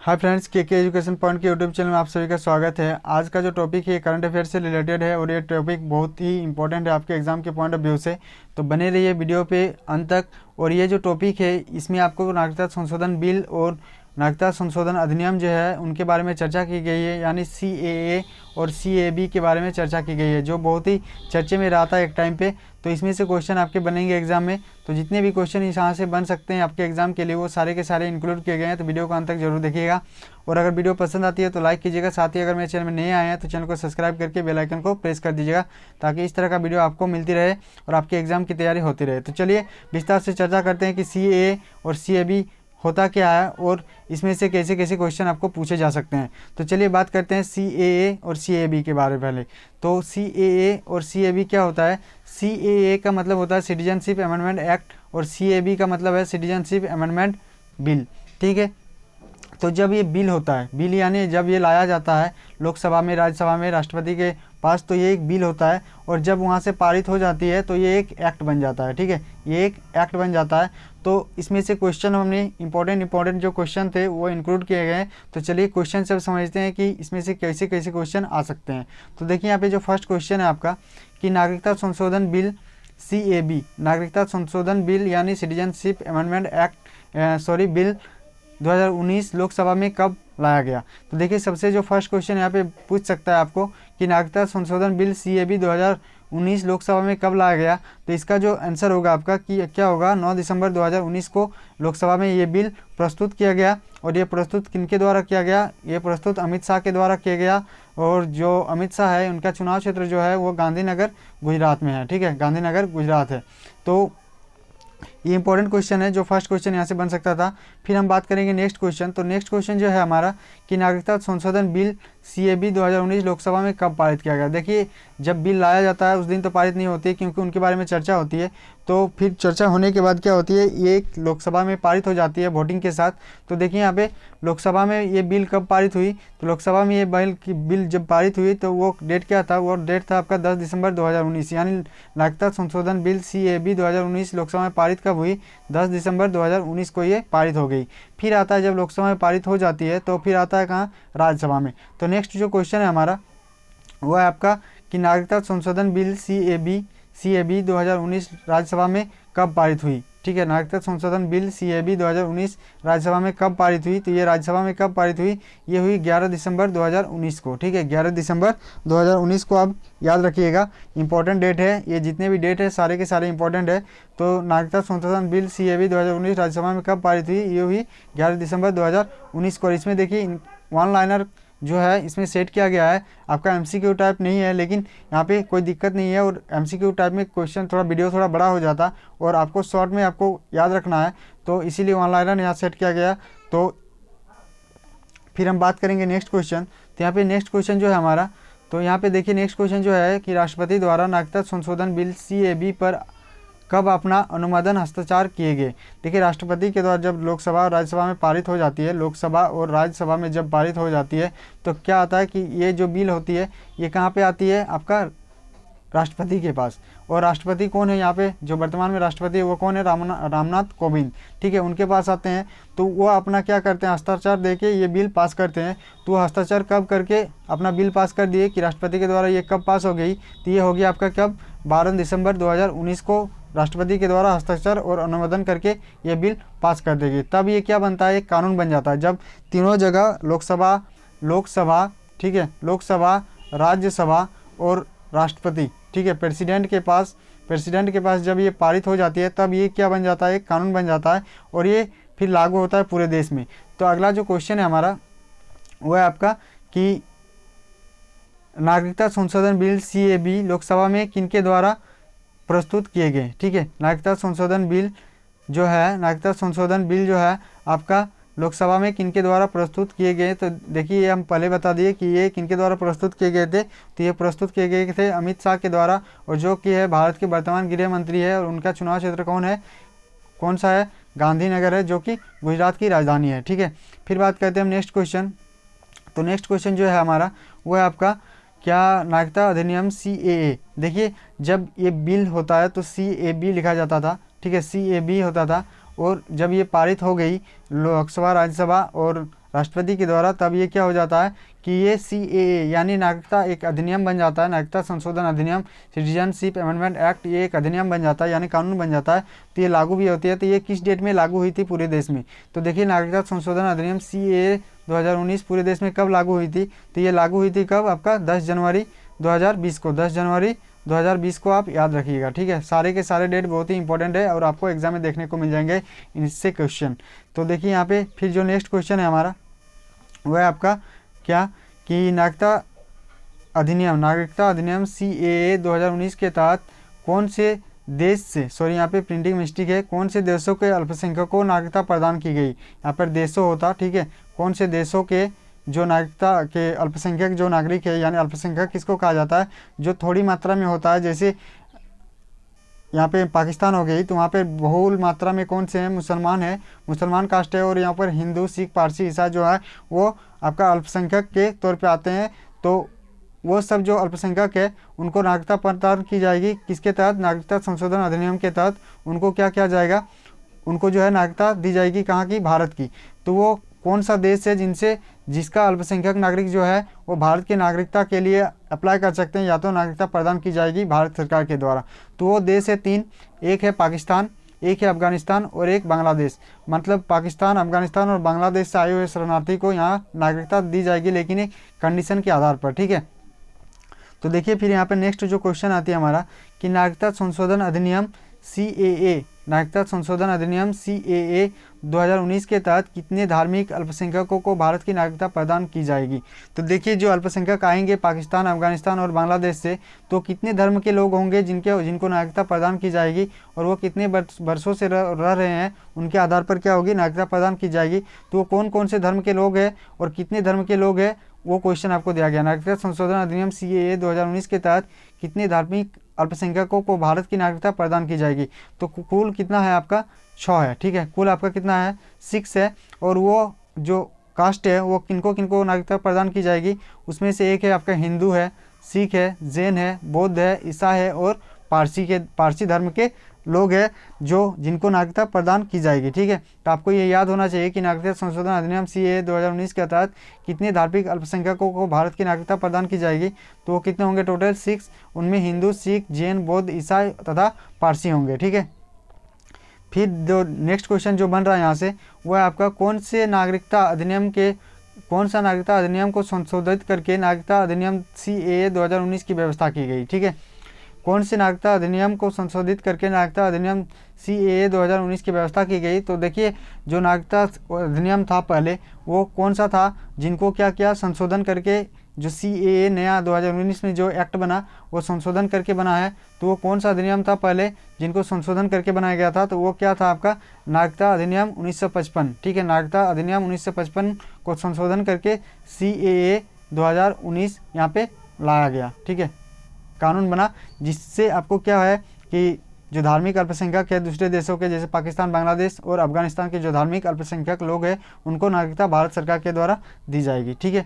Hi friends, के education point के YouTube channel में आप सभी का स्वागत है। आज का जो टॉपिक है करंट अफेयर से रिलेटेड है और ये टॉपिक बहुत ही इंपॉर्टेंट है आपके एग्जाम के पॉइंट ऑफ व्यू से। तो बने रहिए वीडियो पे अंत तक। और ये जो टॉपिक है इसमें आपको नागरिकता संशोधन बिल और नागरिकता संशोधन अधिनियम जो है उनके बारे में चर्चा की गई है, यानी CAA और CAB के बारे में चर्चा की गई है, जो बहुत ही चर्चे में रहा था एक टाइम पे। तो इसमें से क्वेश्चन आपके बनेंगे एग्जाम में। तो जितने भी क्वेश्चन यहाँ से बन सकते हैं आपके एग्जाम के लिए वो सारे के सारे इंक्लूड किए गए हैं। तो वीडियो को अंत तक जरूर देखिएगा और अगर वीडियो पसंद आती है तो लाइक कीजिएगा। साथ ही अगर मेरे चैनल में नए आए हैं तो चैनल को सब्सक्राइब करके बेल आइकन को प्रेस कर दीजिएगा, ताकि इस तरह का वीडियो आपको मिलती रहे और आपके एग्जाम की तैयारी होती रहे। तो चलिए विस्तार से चर्चा करते हैं कि CAA और CAB होता क्या है और इसमें से कैसे कैसे क्वेश्चन आपको पूछे जा सकते हैं। तो चलिए बात करते हैं CAA और CAB के बारे में पहले। तो CAA और CAB क्या होता है? CAA का मतलब होता है सिटीजनशिप अमेंडमेंट एक्ट और CAB का मतलब है सिटीजनशिप अमेंडमेंट बिल। ठीक है, तो जब ये बिल होता है, बिल यानी जब ये लाया जाता है लोकसभा में, राज्यसभा में, राष्ट्रपति के पास, तो ये एक बिल होता है। और जब वहाँ से पारित हो जाती है तो ये एक एक्ट बन जाता है। ठीक है, ये एक एक्ट बन जाता है। तो इसमें से क्वेश्चन हमने इंपॉर्टेंट जो क्वेश्चन थे वो इंक्लूड किए गए। तो चलिए क्वेश्चन सब समझते हैं कि इसमें से कैसे कैसे क्वेश्चन आ सकते हैं। तो देखिए यहाँ पे जो फर्स्ट क्वेश्चन है आपका कि नागरिकता संशोधन बिल CAB, नागरिकता संशोधन बिल यानी citizenship amendment act bill 2019 Lok Sabha में कब लाया गया। तो देखिए सबसे जो फर्स्ट क्वेश्चन यहाँ पे पूछ सकता है आपको कि नागरिकता संशोधन बिल CAB 2019 लोकसभा में कब लाया गया। तो इसका जो आंसर होगा आपका कि क्या होगा, 9 दिसंबर 2019 को लोकसभा में ये बिल प्रस्तुत किया गया। और ये प्रस्तुत किनके द्वारा किया गया? ये प्रस्तुत अमित शाह के द्वारा किया गया। और जो अमित शाह है उनका चुनाव क्षेत्र जो है वो गांधीनगर गुजरात में है। ठीक है, गांधीनगर गुजरात है। तो ये इंपॉर्टेंट क्वेश्चन है, जो फर्स्ट क्वेश्चन यहाँ से बन सकता था। फिर हम बात करेंगे नेक्स्ट क्वेश्चन। तो नेक्स्ट क्वेश्चन जो है हमारा कि नागरिकता संशोधन बिल CAB 2019 लोकसभा में कब पारित किया गया। देखिए जब बिल लाया जाता है उस दिन तो पारित नहीं होती है, क्योंकि उनके बारे में चर्चा होती है। तो फिर चर्चा होने के बाद क्या होती है, ये लोकसभा में पारित हो जाती है वोटिंग के साथ। तो देखिए यहाँ पे लोकसभा में ये बिल कब पारित हुई। तो लोकसभा में ये बिल जब पारित हुई तो वो डेट क्या था, वो डेट था आपका 10 दिसंबर 2019, यानी नागरिकता संशोधन बिल CAB 2019 लोकसभा में पारित कब हुई? 10 दिसंबर 2019 को ये पारित हो गई। फिर आता है जब लोकसभा में पारित हो जाती है तो फिर आता है कहाँ, राज्यसभा में। तो नेक्स्ट जो क्वेश्चन है हमारा वो है आपका कि नागरिकता संशोधन बिल CAB 2019 राज्यसभा में कब पारित हुई। ठीक है, नागरिकता संशोधन बिल CAB 2019 राज्यसभा में कब पारित हुई। तो ये राज्यसभा में कब पारित हुई? ये हुई 11 दिसंबर 2019 को। ठीक है, 11 दिसंबर 2019 को आप याद रखिएगा, इंपॉर्टेंट डेट है। ये जितने भी डेट है सारे के सारे इंपॉर्टेंट है। तो नागरिकता संशोधन बिल CAB 2019 राज्यसभा में कब पारित हुई? ये हुई 11 दिसंबर 2019 को। और इसमें देखिए वन लाइनर जो है इसमें सेट किया गया है, आपका MCQ टाइप नहीं है, लेकिन यहाँ पे कोई दिक्कत नहीं है। और MCQ टाइप में क्वेश्चन वीडियो थोड़ा बड़ा हो जाता और आपको शॉर्ट में आपको याद रखना है, तो इसीलिए वन लाइनर यहाँ सेट किया गया। तो फिर हम बात करेंगे नेक्स्ट क्वेश्चन। तो यहाँ पे नेक्स्ट क्वेश्चन जो है हमारा, तो यहाँ पे देखिए नेक्स्ट क्वेश्चन जो है कि राष्ट्रपति द्वारा नागरिकता संशोधन बिल CAB पर कब अपना अनुमोदन हस्ताक्षर किए गए। देखिए राष्ट्रपति के द्वारा जब लोकसभा और राज्यसभा में पारित हो जाती है, लोकसभा और राज्यसभा में जब पारित हो जाती है तो क्या आता है कि ये जो बिल होती है ये कहाँ पे आती है, आपका राष्ट्रपति के पास। और राष्ट्रपति कौन है यहाँ पे, जो वर्तमान में राष्ट्रपति है वो कौन है, रामनाथ कोविंद। ठीक है, उनके पास आते हैं तो वो अपना क्या करते हैं, हस्ताक्षर देके ये बिल पास करते हैं। तो हस्ताक्षर कब करके अपना बिल पास कर दिए कि राष्ट्रपति के द्वारा ये कब पास हो गई। तो ये हो गया आपका कब, 12 दिसंबर 2019 को राष्ट्रपति के द्वारा हस्ताक्षर और अनुमोदन करके ये बिल पास कर देगी। तब ये क्या बनता है, एक कानून बन जाता है। जब तीनों जगह लोकसभा ठीक है, लोकसभा, राज्यसभा और राष्ट्रपति, ठीक है, प्रेसिडेंट के पास जब ये पारित हो जाती है तब ये क्या बन जाता है, एक कानून बन जाता है और ये फिर लागू होता है पूरे देश में। तो अगला जो क्वेश्चन है हमारा वो है आपका कि नागरिकता संशोधन बिल CAB लोकसभा में किनके द्वारा प्रस्तुत किए गए। ठीक है, नागरिकता संशोधन बिल जो है आपका लोकसभा में किनके द्वारा प्रस्तुत किए गए। तो देखिए हम पहले बता दिए कि ये किनके द्वारा प्रस्तुत किए गए थे। तो ये प्रस्तुत किए गए थे अमित शाह के द्वारा, और जो कि है भारत के वर्तमान गृह मंत्री है। और उनका चुनाव क्षेत्र कौन सा है, गांधीनगर है, जो कि गुजरात की राजधानी है। ठीक है, फिर बात करते हैं हम नेक्स्ट क्वेश्चन। तो नेक्स्ट क्वेश्चन जो है हमारा वो है आपका क्या नागरिकता अधिनियम CAA। देखिए जब ये बिल होता है तो CAB लिखा जाता था। ठीक है, CAB होता था। और जब ये पारित हो गई लोकसभा, राज्यसभा और राष्ट्रपति के द्वारा, तब ये क्या हो जाता है कि ये CAA यानी नागरिकता एक अधिनियम बन जाता है, नागरिकता संशोधन अधिनियम, सिटीजनशिप अमेंडमेंट एक्ट, ये एक अधिनियम बन जाता है यानी कानून बन जाता है। तो ये लागू भी होती है। तो ये किस डेट में लागू हुई थी पूरे देश में? तो देखिए नागरिकता संशोधन अधिनियम CAA 2019 पूरे देश में कब लागू हुई थी? तो ये लागू हुई थी कब? आपका 10 जनवरी 2020 को, 10 जनवरी 2020 को आप याद रखिएगा, ठीक है। सारे के सारे डेट बहुत ही इंपॉर्टेंट है और आपको एग्जाम में देखने को मिल जाएंगे इनसे क्वेश्चन। तो देखिए यहाँ पे फिर जो नेक्स्ट क्वेश्चन है हमारा वह है आपका क्या कि नागरिकता अधिनियम CAA 2019 के तहत कौन से देश से, सॉरी यहाँ पे प्रिंटिंग मिस्टेक है, कौन से देशों के अल्पसंख्यकों को नागरिकता प्रदान की गई? यहाँ पर देशों होता, ठीक है। कौन से देशों के जो नागरिकता के अल्पसंख्यक जो नागरिक है, यानी अल्पसंख्यक किसको कहा जाता है? जो थोड़ी मात्रा में होता है, जैसे यहाँ पे पाकिस्तान हो गई, तो वहाँ पे बहुल मात्रा में कौन से हैं? मुसलमान है, मुसलमान कास्ट है, और यहाँ पर हिंदू, सिख, पारसी, ईसाई जो है वो आपका अल्पसंख्यक के तौर पे आते हैं। तो वो सब जो अल्पसंख्यक है उनको नागरिकता प्रदान की जाएगी किसके तहत? नागरिकता संशोधन अधिनियम के तहत उनको क्या किया जाएगा? उनको जो है नागरिकता दी जाएगी, कहाँ की? भारत की। तो वो कौन सा देश है जिसका अल्पसंख्यक नागरिक जो है वो भारत की नागरिकता के लिए अप्लाई कर सकते हैं, या तो नागरिकता प्रदान की जाएगी भारत सरकार के द्वारा? तो वो देश है 3, एक है पाकिस्तान, एक है अफगानिस्तान और एक बांग्लादेश। मतलब पाकिस्तान, अफगानिस्तान और बांग्लादेश से आए हुए शरणार्थी को यहाँ नागरिकता दी जाएगी, लेकिन एक कंडीशन के आधार पर, ठीक है। तो देखिए फिर यहाँ पे नेक्स्ट जो क्वेश्चन आती है हमारा कि नागरिकता संशोधन अधिनियम CAA, नागरिकता संशोधन अधिनियम CAA 2019 के तहत कितने धार्मिक अल्पसंख्यकों को भारत की नागरिकता प्रदान की जाएगी? तो देखिए जो अल्पसंख्यक आएंगे पाकिस्तान, अफगानिस्तान और बांग्लादेश से, तो कितने धर्म के लोग होंगे जिनको नागरिकता प्रदान की जाएगी, और वो कितने वर्षों से रह रहे हैं, उनके आधार पर क्या होगी? नागरिकता प्रदान की जाएगी। तो वो कौन कौन से धर्म के लोग हैं और कितने धर्म के लोग हैं, वो क्वेश्चन आपको दिया गया। नागरिकता संशोधन अधिनियम CAA 2019 के तहत कितने धार्मिक अल्पसंख्यकों को भारत की नागरिकता प्रदान की जाएगी? तो कुल कितना है आपका? 6 है, ठीक है। कुल आपका कितना है? 6 है। और वो जो कास्ट है वो किनको किनको नागरिकता प्रदान की जाएगी? उसमें से एक है आपका हिंदू है, सिख है, जैन है, बौद्ध है, ईसाई है और पारसी धर्म के लोग हैं जिनको नागरिकता प्रदान की जाएगी, ठीक है। तो आपको ये याद होना चाहिए कि नागरिकता संशोधन अधिनियम CAA 2019 के तहत कितने धार्मिक अल्पसंख्यकों को भारत की नागरिकता प्रदान की जाएगी? तो वो कितने होंगे? टोटल 6। उनमें हिंदू, सिख, जैन, बौद्ध, ईसाई तथा पारसी होंगे, ठीक है। फिर जो नेक्स्ट क्वेश्चन जो बन रहा है यहाँ से वह आपका कौन सा नागरिकता अधिनियम को संशोधित करके नागरिकता अधिनियम CAA 2019 की व्यवस्था की गई, ठीक है। कौन से नागरिकता अधिनियम को संशोधित करके नागरिकता अधिनियम CAA 2019 की व्यवस्था की गई? तो देखिए जो नागरिकता अधिनियम था पहले वो कौन सा था जिनको क्या किया? संशोधन करके जो CAA नया 2019 में जो एक्ट बना वो संशोधन करके बना है। तो वो कौन सा अधिनियम था पहले जिनको संशोधन करके बनाया गया था? तो वो क्या था आपका? नागरिकता अधिनियम 1955, ठीक है। नागरिकता अधिनियम 1955 को संशोधन करके CAA 2019 यहाँ पे लाया गया, ठीक है। कानून बना जिससे आपको क्या है कि जो धार्मिक अल्पसंख्यक है दूसरे देशों के जैसे पाकिस्तान, बांग्लादेश और अफगानिस्तान के जो धार्मिक अल्पसंख्यक लोग हैं उनको नागरिकता भारत सरकार के द्वारा दी जाएगी, ठीक है।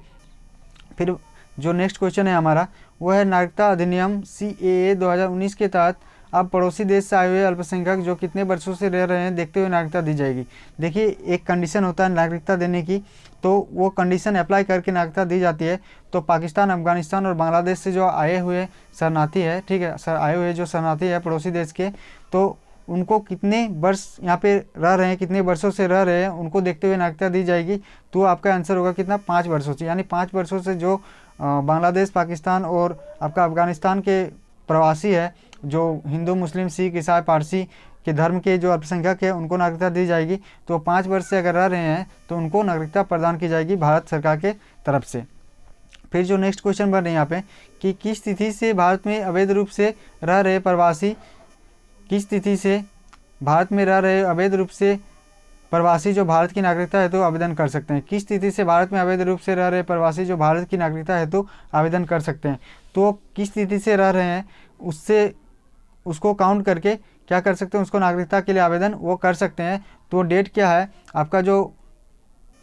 फिर जो नेक्स्ट क्वेश्चन है हमारा वो है नागरिकता अधिनियम CAA 2019 के तहत अब पड़ोसी देश से आए हुए अल्पसंख्यक जो कितने वर्षों से रह रहे हैं देखते हुए नागरिकता दी जाएगी। देखिए एक कंडीशन होता है नागरिकता देने की, तो वो कंडीशन अप्लाई करके नागरिकता दी जाती है। तो पाकिस्तान, अफगानिस्तान और बांग्लादेश से जो आए हुए शरणार्थी है, ठीक है, आए हुए जो शरणार्थी है पड़ोसी देश के, तो उनको कितने वर्ष यहाँ पे रह रहे हैं, कितने वर्षों से रह रहे हैं, उनको देखते हुए नागरिकता दी जाएगी। तो आपका आंसर होगा कितना? 5 वर्षों से, यानी 5 वर्षों से जो बांग्लादेश, पाकिस्तान और आपका अफगानिस्तान के प्रवासी है जो हिंदू, मुस्लिम, सिख, ईसाई, पारसी के धर्म के जो अल्पसंख्यक है उनको नागरिकता दी जाएगी। तो 5 वर्ष से अगर रह रहे हैं तो उनको नागरिकता प्रदान की जाएगी भारत सरकार के तरफ से। फिर जो नेक्स्ट क्वेश्चन बन रहे हैं यहाँ पे कि किस तिथि से भारत में अवैध रूप से रह रहे प्रवासी, किस तिथि से भारत में रह रहे अवैध रूप से प्रवासी जो भारत की नागरिकता है तो आवेदन कर सकते हैं? किस तिथि से भारत में अवैध रूप से रह रहे प्रवासी जो भारत की नागरिकता है तो आवेदन कर सकते हैं? तो किस तिथि से रह रहे हैं उसको काउंट करके क्या कर सकते हैं? उसको नागरिकता के लिए आवेदन वो कर सकते हैं। तो डेट क्या है आपका? जो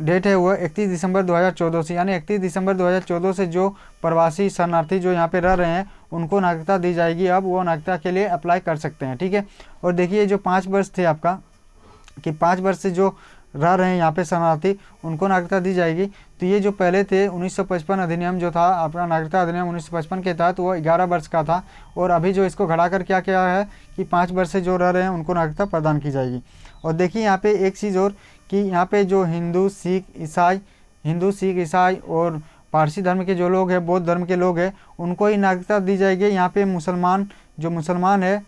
डेट है वो 31 दिसंबर 2014 से, यानी 31 दिसंबर 2014 से जो प्रवासी शरणार्थी जो यहाँ पे रह रहे हैं उनको नागरिकता दी जाएगी। अब वो नागरिकता के लिए अप्लाई कर सकते हैं, ठीक है। और देखिए जो 5 वर्ष थे आपका कि 5 वर्ष से जो रह रहे हैं यहाँ पे शरणार्थी, उनको नागरिकता दी जाएगी। तो ये जो पहले थे 1955 अधिनियम जो था अपना नागरिकता अधिनियम 1955 के तहत, वो 11 वर्ष का था, और अभी जो इसको घटा कर क्या किया है कि 5 वर्ष से जो रह रहे हैं उनको नागरिकता प्रदान की जाएगी। और देखिए यहाँ पे एक चीज़ और कि यहाँ पे जो हिंदू सिख ईसाई और पारसी धर्म के जो लोग हैं, बौद्ध धर्म के लोग हैं, उनको ही नागरिकता दी जाएगी। यहाँ पे मुसलमान है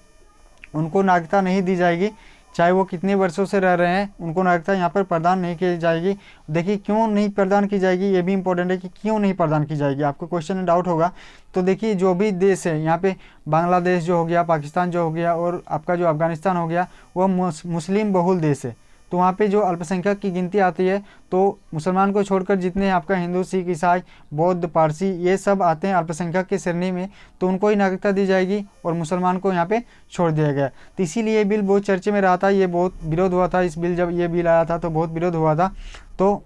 उनको नागरिकता नहीं दी जाएगी, चाहे वो कितने वर्षों से रह रहे हैं, उनको नागरिकता यहाँ पर प्रदान नहीं की जाएगी। देखिए क्यों नहीं प्रदान की जाएगी, ये भी इंपॉर्टेंट है कि क्यों नहीं प्रदान की जाएगी, आपको क्वेश्चन में डाउट होगा। तो देखिए जो भी देश है यहाँ पे, बांग्लादेश जो हो गया, पाकिस्तान जो हो गया, और आपका जो अफगानिस्तान हो गया, वह मुस्लिम बहुल देश है। तो वहाँ पे जो अल्पसंख्यक की गिनती आती है, तो मुसलमान को छोड़कर जितने आपका हिंदू सिख ईसाई बौद्ध पारसी ये सब आते हैं अल्पसंख्यक की श्रेणी में, तो उनको ही नागरिकता दी जाएगी और मुसलमान को यहाँ पे छोड़ दिया गया। तो इसीलिए ये बिल बहुत चर्चे में रहा था, ये बहुत विरोध हुआ था इस बिल, जब ये बिल आया था तो बहुत विरोध हुआ था। तो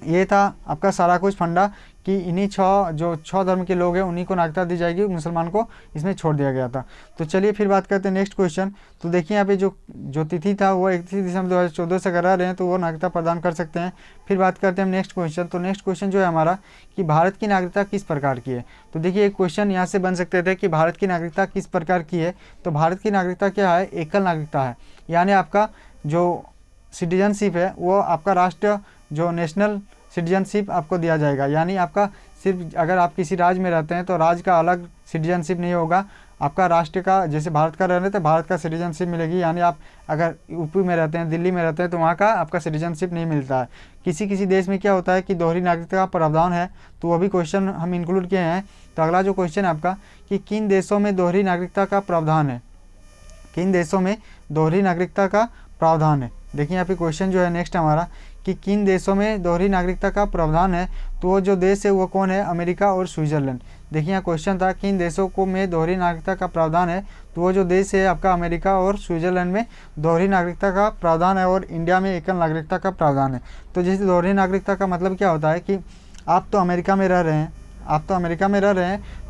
ये था आपका सारा कुछ फंडा कि इन्हीं छः धर्म के लोग हैं उन्हीं को नागरिकता दी जाएगी, मुसलमान को इसमें छोड़ दिया गया था। तो चलिए फिर बात करते हैं नेक्स्ट क्वेश्चन। तो देखिए यहाँ पे जो तिथि था वो 31 दिसंबर 2014 से करा रहे हैं, तो वो नागरिकता प्रदान कर सकते हैं। फिर बात करते हैं नेक्स्ट क्वेश्चन। तो नेक्स्ट क्वेश्चन जो है हमारा कि भारत की नागरिकता किस प्रकार की है। तो देखिए एक क्वेश्चन यहाँ से बन सकते थे कि भारत की नागरिकता किस प्रकार की है। तो भारत की नागरिकता क्या है, एकल नागरिकता है, यानी आपका जो सिटीजनशिप है वो आपका राष्ट्र जो नेशनल सिटीजनशिप आपको दिया जाएगा, यानी आपका सिर्फ अगर आप किसी राज्य में रहते हैं तो राज्य का अलग सिटीजनशिप नहीं होगा, आपका राष्ट्र का, जैसे भारत का रह रहे तो भारत का सिटीजनशिप मिलेगी। यानी आप अगर यूपी में रहते हैं, दिल्ली में रहते हैं, तो वहाँ का आपका सिटीजनशिप नहीं मिलता है। किसी देश में क्या होता है कि दोहरी नागरिकता का प्रावधान है, तो वो भी क्वेश्चन हम इंक्लूड किए हैं। तो अगला जो क्वेश्चन है आपका कि किन देशों में दोहरी नागरिकता का प्रावधान है, किन देशों में दोहरी नागरिकता का प्रावधान है। देखिए यहाँ पे क्वेश्चन जो है नेक्स्ट हमारा कि किन देशों में दोहरी नागरिकता का प्रावधान है। तो वो जो देश है वो कौन है, अमेरिका और स्विट्जरलैंड। देखिए यहाँ क्वेश्चन था किन देशों को में दोहरी नागरिकता का प्रावधान है, तो वो जो देश है आपका अमेरिका और स्विट्जरलैंड में दोहरी नागरिकता का प्रावधान है, और इंडिया में एकल नागरिकता का प्रावधान है। तो जैसे दोहरी नागरिकता का मतलब क्या होता है कि आप तो अमेरिका में रह रहे हैं,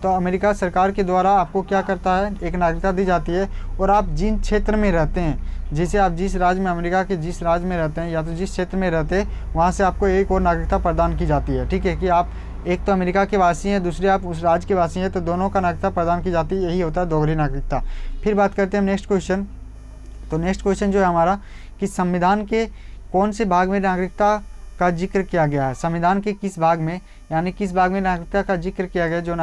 तो अमेरिका सरकार के द्वारा आपको क्या करता है, एक नागरिकता दी जाती है, और आप जिन क्षेत्र में रहते हैं, जैसे आप जिस राज्य में, अमेरिका के जिस राज्य में रहते हैं या तो जिस क्षेत्र में रहते हैं, वहाँ से आपको एक और नागरिकता प्रदान की जाती है। ठीक है, कि आप एक तो अमेरिका के वासी हैं, दूसरे आप उस राज्य के वासी हैं, तो दोनों का नागरिकता प्रदान की जाती है, यही होता है दोहरी नागरिकता। फिर बात करते हैं नेक्स्ट क्वेश्चन। तो नेक्स्ट क्वेश्चन जो है हमारा कि संविधान के कौन से भाग में नागरिकता का जिक्र किया गया है, संविधान के किस भाग में, यानी किस भाग में नागरिकता का जिक्र किया गया, जो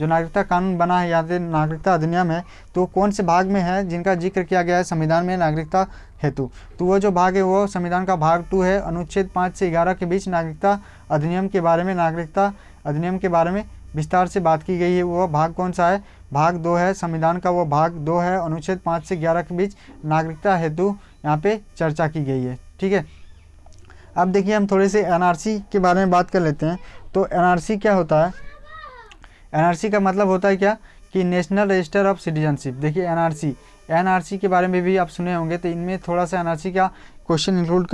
नागरिकता कानून बना है या फिर नागरिकता अधिनियम है, तो कौन से भाग में है जिनका जिक्र किया गया है संविधान में नागरिकता हेतु। तो वो जो भाग है वो संविधान का भाग 2 है, अनुच्छेद 5 से 11 के बीच नागरिकता अधिनियम के बारे में विस्तार से बात की गई है। वो भाग कौन सा है, भाग 2 है, संविधान का वो भाग 2 है, अनुच्छेद 5 से 11 के बीच नागरिकता हेतु यहाँ पे चर्चा की गई है। ठीक है, अब देखिए हम थोड़े से एनआरसी के बारे में बात कर लेते हैं। तो एनआरसी क्या होता है, एनआरसी का मतलब होता है क्या कि नेशनल रजिस्टर ऑफ सिटीजनशिप। देखिए एनआरसी के बारे में भी आप सुने होंगे, तो इनमें थोड़ा सा एनआरसी का क्वेश्चन इंक्लूड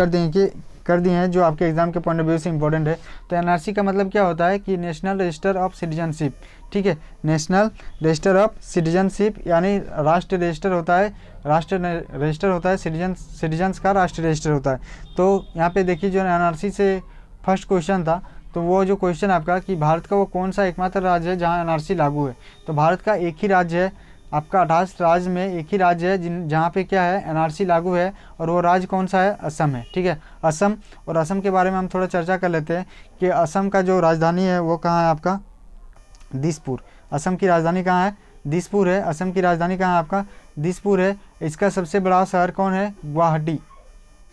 कर दिए हैं जो आपके एग्जाम के पॉइंट ऑफ व्यू से इंपॉर्टेंट है। तो एनआरसी का मतलब क्या होता है कि नेशनल रजिस्टर ऑफ सिटीजनशिप। ठीक है, नेशनल रजिस्टर ऑफ सिटीजनशिप, यानी राष्ट्र रजिस्टर होता है, सिटीजन्स का राष्ट्र रजिस्टर होता है। तो यहाँ पे देखिए जो एनआरसी से फर्स्ट क्वेश्चन था, तो वो जो क्वेश्चन आपका कि भारत का वो कौन सा एकमात्र राज्य है जहाँ एनआरसी लागू है। तो भारत का एक ही राज्य है, आपका 28 राज्य में एक ही राज्य है जहाँ पे क्या है एनआरसी लागू है, और वो राज्य कौन सा है, असम है। ठीक है, असम। और असम के बारे में हम थोड़ा चर्चा कर लेते हैं कि असम का जो राजधानी है वो कहाँ है, आपका दिसपुर। असम की राजधानी कहाँ है, दिसपुर है। असम की राजधानी कहाँ है, आपका दिसपुर है। इसका सबसे बड़ा शहर कौन है, गुवाहाटी।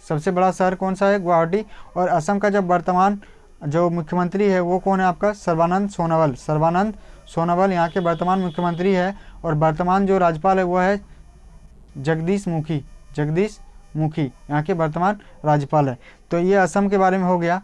सबसे बड़ा शहर कौन सा है, गुवाहाटी। और असम का जब वर्तमान जो मुख्यमंत्री है वो कौन है, आपका सर्बानंद सोनोवाल यहाँ के वर्तमान मुख्यमंत्री है। और वर्तमान जो राज्यपाल है वो है जगदीश मुखी यहाँ के वर्तमान राज्यपाल है। तो ये असम के बारे में हो गया।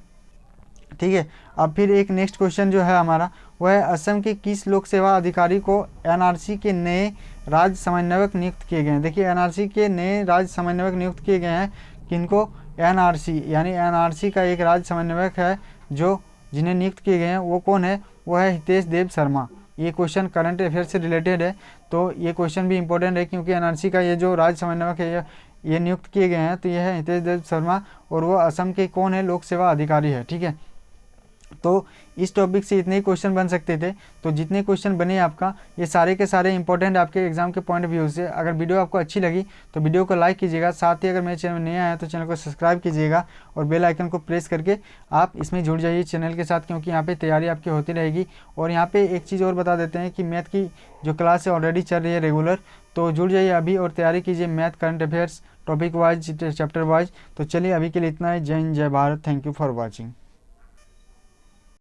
ठीक है, अब फिर एक नेक्स्ट क्वेश्चन जो है हमारा वह है असम के किस लोक सेवा अधिकारी को एनआरसी के नए राज्य समन्वयक नियुक्त किए गए हैं। देखिए एनआरसी के नए राज्य समन्वयक नियुक्त किए गए हैं, किनको, एनआरसी, यानी एनआरसी का एक राज्य समन्वयक है जिन्हें नियुक्त किए गए हैं, वो कौन है, वो है हितेश देव शर्मा। ये क्वेश्चन करंट अफेयर से रिलेटेड है, तो ये क्वेश्चन भी इंपॉर्टेंट है क्योंकि एनआरसी का ये जो राज्य समन्वयक है ये नियुक्त किए गए हैं, तो ये है हितेश देव शर्मा और वो असम के कौन है, लोक सेवा अधिकारी है। ठीक है, तो इस टॉपिक से इतने ही क्वेश्चन बन सकते थे। तो जितने क्वेश्चन बने आपका ये सारे के सारे इंपॉर्टेंट आपके एग्जाम के पॉइंट ऑफ व्यू से। अगर वीडियो आपको अच्छी लगी तो वीडियो को लाइक कीजिएगा, साथ ही अगर मेरे चैनल में नया आया तो चैनल को सब्सक्राइब कीजिएगा और बेल आइकन को प्रेस करके आप इसमें जुड़ जाइए चैनल के साथ, क्योंकि यहाँ पे तैयारी आपकी होती रहेगी। और यहाँ पे एक चीज़ और बता देते हैं कि मैथ की जो क्लास है ऑलरेडी चल रही है रेगुलर, तो जुड़ जाइए अभी और तैयारी कीजिए math current affairs topic wise chapter wise. तो चलिए अभी के लिए इतना ही। जय हिंद, जय Bharat, thank you for watching.